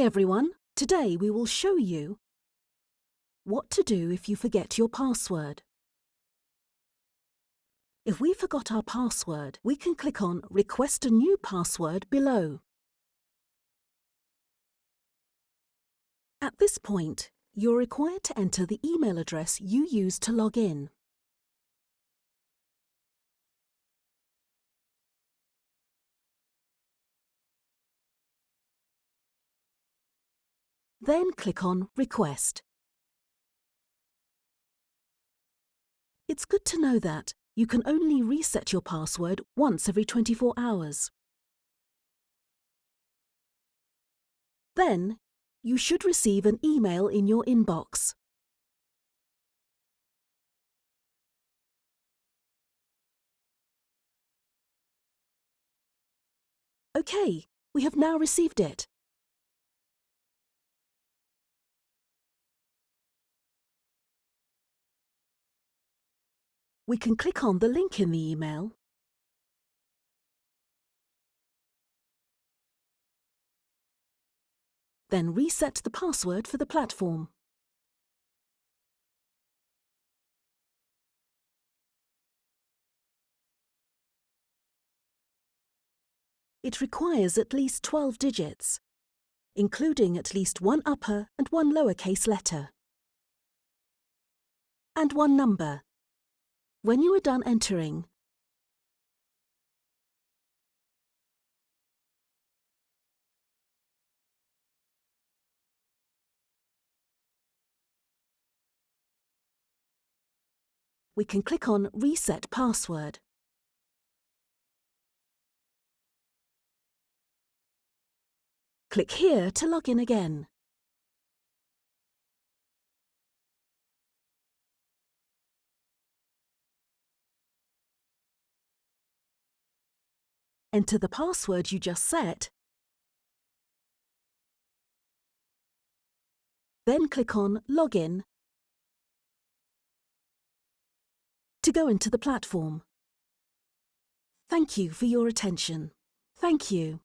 everyone, today we will show you what to do if you forget your password. If we forgot our password, we can click on Request a new password below. At this point, you're required to enter the email address you used to log in. Then click on Request. It's good to know that you can only reset your password once every 24 hours. Then, you should receive an email in your inbox. OK, we have now received it. We can click on the link in the email then reset the password for the platform. It requires at least 12 digits, including at least one upper and one lowercase letter, and one number. When you are done entering, we can click on Reset Password. Click here to log in again. Enter the password you just set, then click on Login to go into the platform. Thank you for your attention. Thank you.